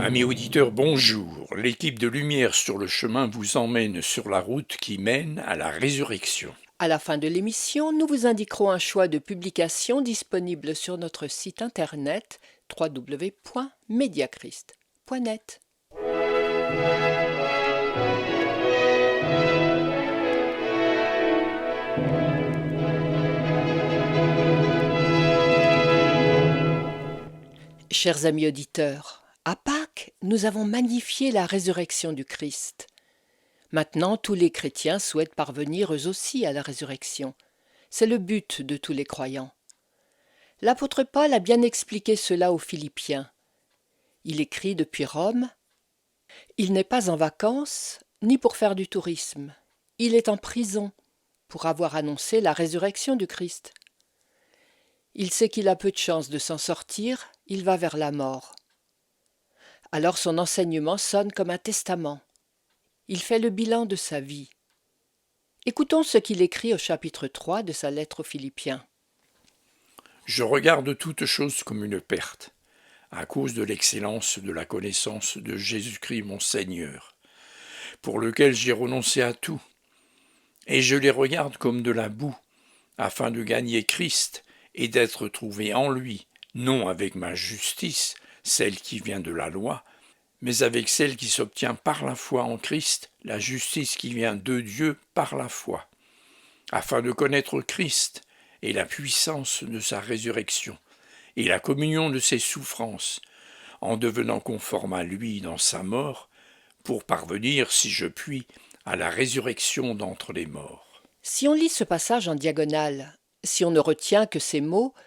Amis auditeurs, bonjour. L'équipe de Lumière sur le chemin vous emmène sur la route qui mène à la résurrection. À la fin de l'émission, nous vous indiquerons un choix de publications disponible sur notre site internet www.mediachrist.net. Chers amis auditeurs, à Pâques, nous avons magnifié la résurrection du Christ. Maintenant, tous les chrétiens souhaitent parvenir eux aussi à la résurrection. C'est le but de tous les croyants. L'apôtre Paul a bien expliqué cela aux Philippiens. Il écrit depuis Rome « Il n'est pas en vacances, ni pour faire du tourisme. Il est en prison, pour avoir annoncé la résurrection du Christ. Il sait qu'il a peu de chances de s'en sortir, il va vers la mort. Alors son enseignement sonne comme un testament. Il fait le bilan de sa vie. Écoutons ce qu'il écrit au chapitre 3 de sa lettre aux Philippiens. Je regarde toute chose comme une perte, à cause de l'excellence de la connaissance de Jésus-Christ mon Seigneur, pour lequel j'ai renoncé à tout, et je les regarde comme de la boue, afin de gagner Christ et d'être trouvé en lui, non avec ma justice, celle qui vient de la loi, mais avec celle qui s'obtient par la foi en Christ, la justice qui vient de Dieu par la foi, afin de connaître Christ et la puissance de sa résurrection, et la communion de ses souffrances, en devenant conforme à lui dans sa mort, pour parvenir, si je puis, à la résurrection d'entre les morts. Si on lit ce passage en diagonale, si on ne retient que ces mots «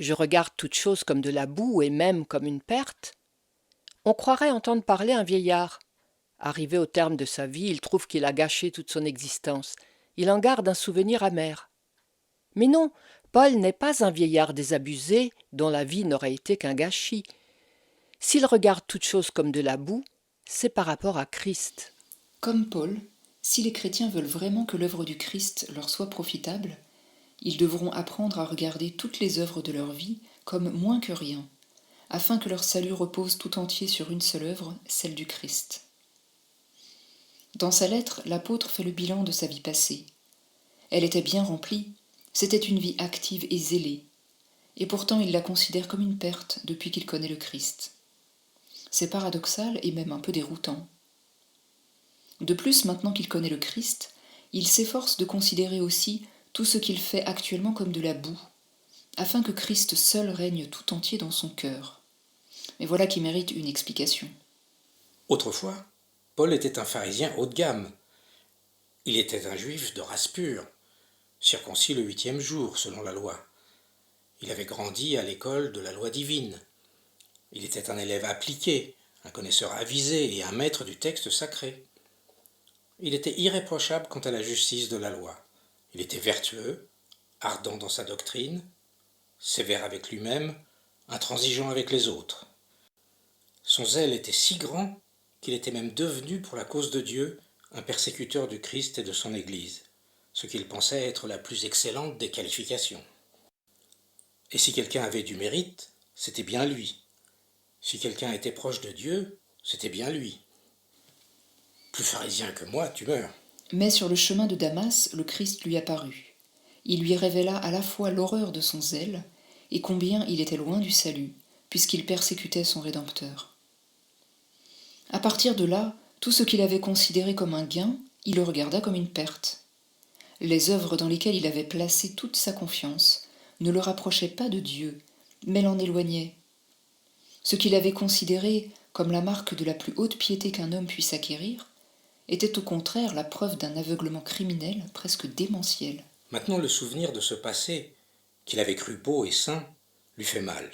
je regarde toute chose comme de la boue et même comme une perte », on croirait entendre parler un vieillard. Arrivé au terme de sa vie, il trouve qu'il a gâché toute son existence. Il en garde un souvenir amer. Mais non, Paul n'est pas un vieillard désabusé dont la vie n'aurait été qu'un gâchis. S'il regarde toute chose comme de la boue, c'est par rapport à Christ. Comme Paul, si les chrétiens veulent vraiment que l'œuvre du Christ leur soit profitable, ils devront apprendre à regarder toutes les œuvres de leur vie comme moins que rien, afin que leur salut repose tout entier sur une seule œuvre, celle du Christ. Dans sa lettre, l'apôtre fait le bilan de sa vie passée. Elle était bien remplie, c'était une vie active et zélée, et pourtant il la considère comme une perte depuis qu'il connaît le Christ. C'est paradoxal et même un peu déroutant. De plus, maintenant qu'il connaît le Christ, il s'efforce de considérer aussi tout ce qu'il fait actuellement comme de la boue, afin que Christ seul règne tout entier dans son cœur. Mais voilà qui mérite une explication. Autrefois, Paul était un pharisien haut de gamme. Il était un juif de race pure, circoncis le 8e jour selon la loi. Il avait grandi à l'école de la loi divine. Il était un élève appliqué, un connaisseur avisé et un maître du texte sacré. Il était irréprochable quant à la justice de la loi. Il était vertueux, ardent dans sa doctrine, sévère avec lui-même, intransigeant avec les autres. Son zèle était si grand qu'il était même devenu, pour la cause de Dieu, un persécuteur du Christ et de son Église, ce qu'il pensait être la plus excellente des qualifications. Et si quelqu'un avait du mérite, c'était bien lui. Si quelqu'un était proche de Dieu, c'était bien lui. Plus pharisien que moi, tu meurs. Mais sur le chemin de Damas, le Christ lui apparut. Il lui révéla à la fois l'horreur de son zèle et combien il était loin du salut, puisqu'il persécutait son Rédempteur. À partir de là, tout ce qu'il avait considéré comme un gain, il le regarda comme une perte. Les œuvres dans lesquelles il avait placé toute sa confiance ne le rapprochaient pas de Dieu, mais l'en éloignaient. Ce qu'il avait considéré comme la marque de la plus haute piété qu'un homme puisse acquérir était au contraire la preuve d'un aveuglement criminel presque démentiel. Maintenant, le souvenir de ce passé, qu'il avait cru beau et saint, lui fait mal.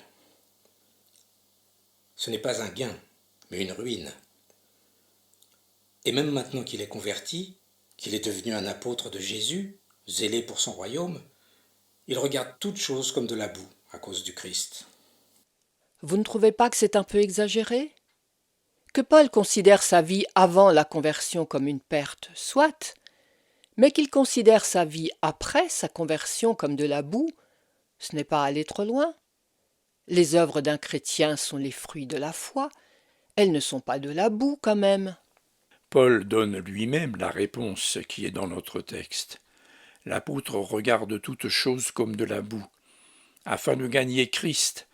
Ce n'est pas un gain, mais une ruine. Et même maintenant qu'il est converti, qu'il est devenu un apôtre de Jésus, zélé pour son royaume, il regarde toute chose comme de la boue à cause du Christ. Vous ne trouvez pas que c'est un peu exagéré ? Que Paul considère sa vie avant la conversion comme une perte, soit, mais qu'il considère sa vie après sa conversion comme de la boue, ce n'est pas aller trop loin. Les œuvres d'un chrétien sont les fruits de la foi. Elles ne sont pas de la boue quand même. Paul donne lui-même la réponse qui est dans notre texte. L'apôtre regarde toutes choses comme de la boue, afin de gagner Christ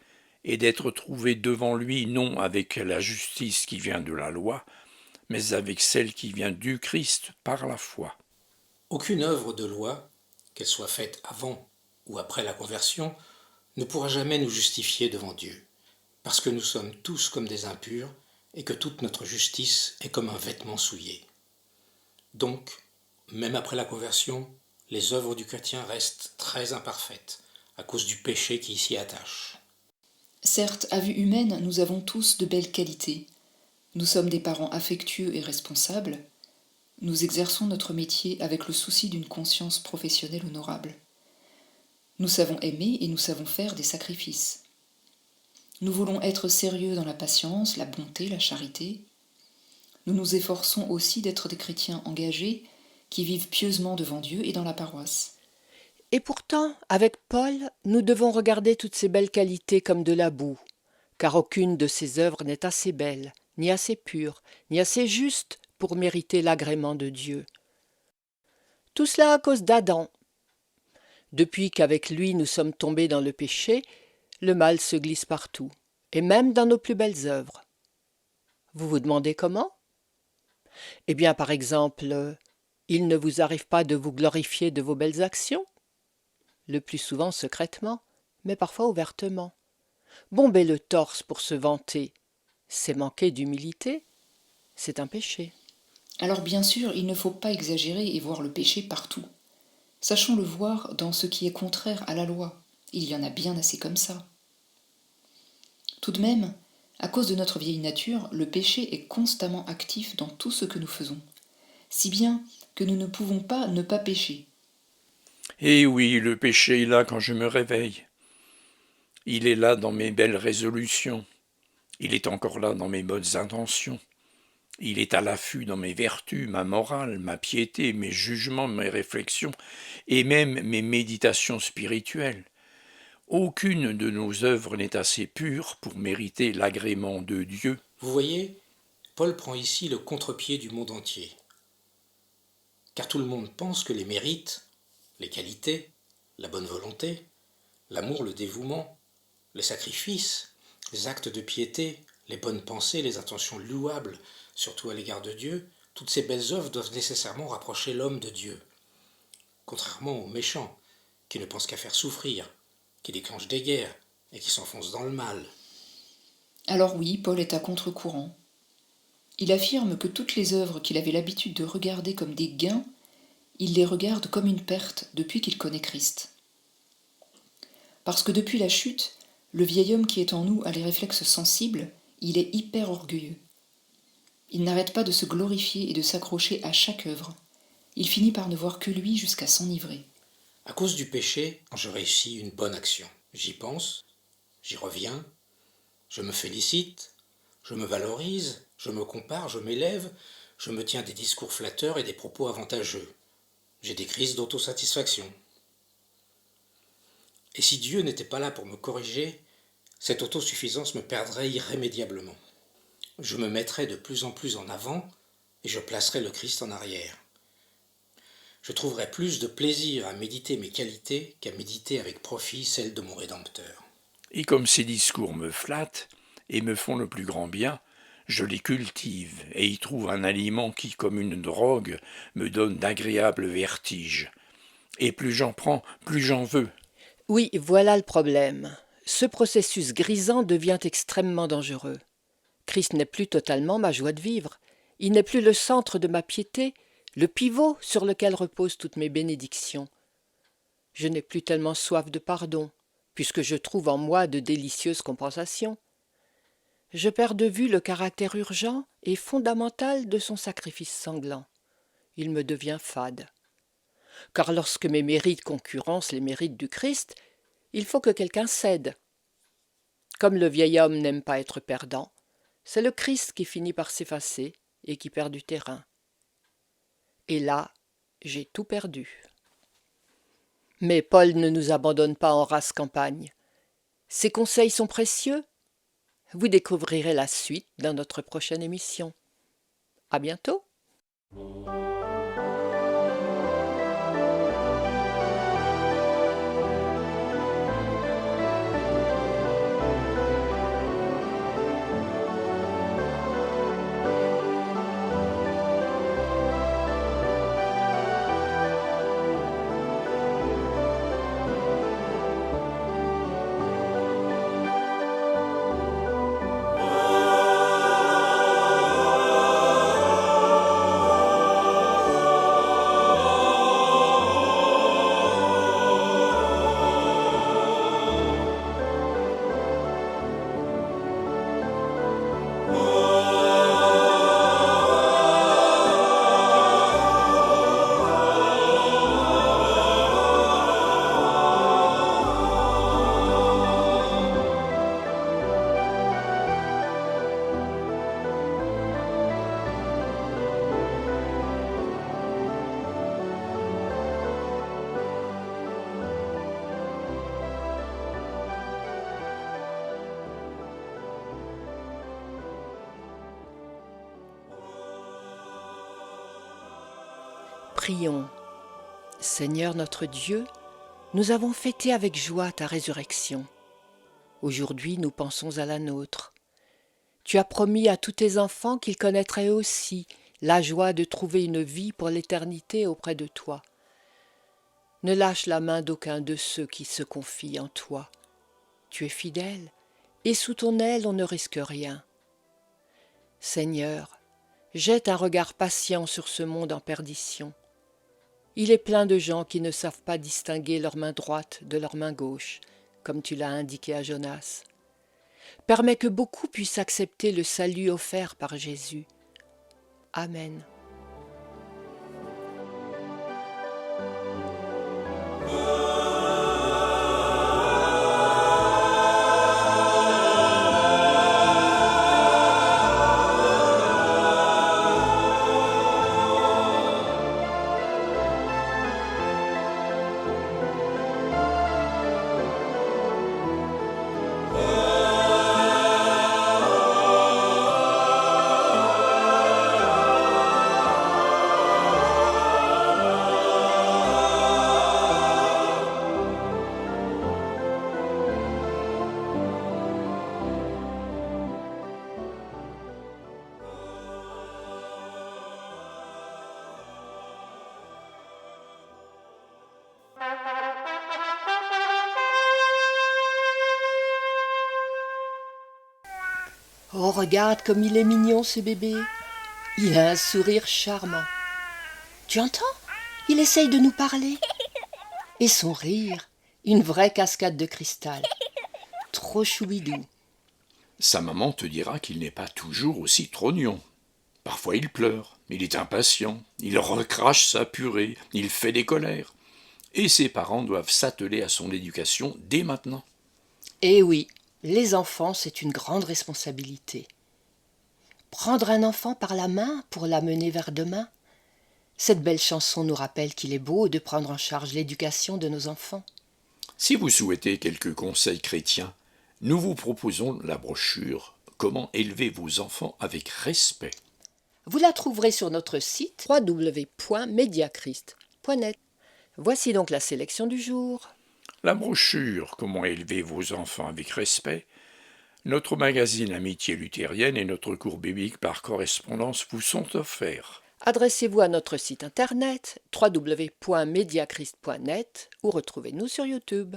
et d'être trouvé devant lui non avec la justice qui vient de la loi, mais avec celle qui vient du Christ par la foi. Aucune œuvre de loi, qu'elle soit faite avant ou après la conversion, ne pourra jamais nous justifier devant Dieu, parce que nous sommes tous comme des impurs et que toute notre justice est comme un vêtement souillé. Donc, même après la conversion, les œuvres du chrétien restent très imparfaites à cause du péché qui s'y attache. Certes, à vue humaine, nous avons tous de belles qualités. Nous sommes des parents affectueux et responsables. Nous exerçons notre métier avec le souci d'une conscience professionnelle honorable. Nous savons aimer et nous savons faire des sacrifices. Nous voulons être sérieux dans la patience, la bonté, la charité. Nous nous efforçons aussi d'être des chrétiens engagés qui vivent pieusement devant Dieu et dans la paroisse. Et pourtant, avec Paul, nous devons regarder toutes ces belles qualités comme de la boue, car aucune de ces œuvres n'est assez belle, ni assez pure, ni assez juste pour mériter l'agrément de Dieu. Tout cela à cause d'Adam. Depuis qu'avec lui nous sommes tombés dans le péché, le mal se glisse partout, et même dans nos plus belles œuvres. Vous vous demandez comment ? Eh bien, par exemple, il ne vous arrive pas de vous glorifier de vos belles actions ? Le plus souvent secrètement, mais parfois ouvertement. Bomber le torse pour se vanter, c'est manquer d'humilité, c'est un péché. Alors bien sûr, il ne faut pas exagérer et voir le péché partout. Sachons le voir dans ce qui est contraire à la loi. Il y en a bien assez comme ça. Tout de même, à cause de notre vieille nature, le péché est constamment actif dans tout ce que nous faisons, si bien que nous ne pouvons pas ne pas pécher. Et oui, le péché est là quand je me réveille. Il est là dans mes belles résolutions. Il est encore là dans mes bonnes intentions. Il est à l'affût dans mes vertus, ma morale, ma piété, mes jugements, mes réflexions, et même mes méditations spirituelles. Aucune de nos œuvres n'est assez pure pour mériter l'agrément de Dieu. Vous voyez, Paul prend ici le contre-pied du monde entier. Car tout le monde pense que les mérites, les qualités, la bonne volonté, l'amour, le dévouement, les sacrifices, les actes de piété, les bonnes pensées, les intentions louables, surtout à l'égard de Dieu, toutes ces belles œuvres doivent nécessairement rapprocher l'homme de Dieu. Contrairement aux méchants, qui ne pensent qu'à faire souffrir, qui déclenchent des guerres et qui s'enfoncent dans le mal. Alors oui, Paul est à contre-courant. Il affirme que toutes les œuvres qu'il avait l'habitude de regarder comme des gains, il les regarde comme une perte depuis qu'il connaît Christ. Parce que depuis la chute, le vieil homme qui est en nous a les réflexes sensibles, il est hyper orgueilleux. Il n'arrête pas de se glorifier et de s'accrocher à chaque œuvre. Il finit par ne voir que lui jusqu'à s'enivrer. À cause du péché, je réussis une bonne action. J'y pense, j'y reviens, je me félicite, je me valorise, je me compare, je m'élève, je me tiens des discours flatteurs et des propos avantageux. J'ai des crises d'autosatisfaction. Et si Dieu n'était pas là pour me corriger, cette autosuffisance me perdrait irrémédiablement. Je me mettrais de plus en plus en avant et je placerais le Christ en arrière. Je trouverais plus de plaisir à méditer mes qualités qu'à méditer avec profit celles de mon Rédempteur. Et comme ces discours me flattent et me font le plus grand bien, je les cultive et y trouve un aliment qui, comme une drogue, me donne d'agréables vertiges. Et plus j'en prends, plus j'en veux. Oui, voilà le problème. Ce processus grisant devient extrêmement dangereux. Christ n'est plus totalement ma joie de vivre. Il n'est plus le centre de ma piété, le pivot sur lequel reposent toutes mes bénédictions. Je n'ai plus tellement soif de pardon, puisque je trouve en moi de délicieuses compensations. Je perds de vue le caractère urgent et fondamental de son sacrifice sanglant. Il me devient fade. Car lorsque mes mérites concurrencent les mérites du Christ, il faut que quelqu'un cède. Comme le vieil homme n'aime pas être perdant, c'est le Christ qui finit par s'effacer et qui perd du terrain. Et là, j'ai tout perdu. Mais Paul ne nous abandonne pas en rase campagne. Ses conseils sont précieux. Vous découvrirez la suite dans notre prochaine émission. À bientôt! Prions. Seigneur notre Dieu, nous avons fêté avec joie ta résurrection. Aujourd'hui, nous pensons à la nôtre. Tu as promis à tous tes enfants qu'ils connaîtraient aussi la joie de trouver une vie pour l'éternité auprès de toi. Ne lâche la main d'aucun de ceux qui se confient en toi. Tu es fidèle, et sous ton aile on ne risque rien. Seigneur, jette un regard patient sur ce monde en perdition. Il est plein de gens qui ne savent pas distinguer leur main droite de leur main gauche, comme tu l'as indiqué à Jonas. Permets que beaucoup puissent accepter le salut offert par Jésus. Amen. Oh, regarde comme il est mignon ce bébé. Il a un sourire charmant. Tu entends? Il essaye de nous parler. Et son rire, une vraie cascade de cristal. Trop choubidou. Sa maman te dira qu'il n'est pas toujours aussi trognon. Parfois il pleure, il est impatient, il recrache sa purée, il fait des colères. Et ses parents doivent s'atteler à son éducation dès maintenant. Eh oui, les enfants, c'est une grande responsabilité. Prendre un enfant par la main pour l'amener vers demain, cette belle chanson nous rappelle qu'il est beau de prendre en charge l'éducation de nos enfants. Si vous souhaitez quelques conseils chrétiens, nous vous proposons la brochure « Comment élever vos enfants avec respect ». Vous la trouverez sur notre site www.mediachrist.net. Voici donc la sélection du jour. La brochure « Comment élever vos enfants avec respect », notre magazine Amitié luthérienne et notre cours biblique par correspondance vous sont offerts. Adressez-vous à notre site internet www.mediachrist.net ou retrouvez-nous sur YouTube.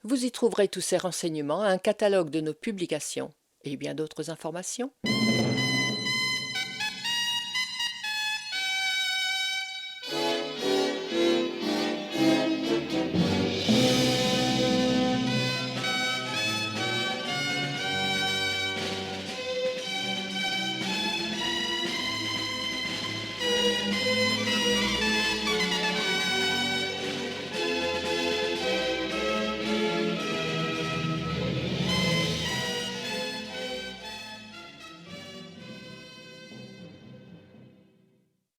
Vous y trouverez tous ces renseignements, un catalogue de nos publications et bien d'autres informations.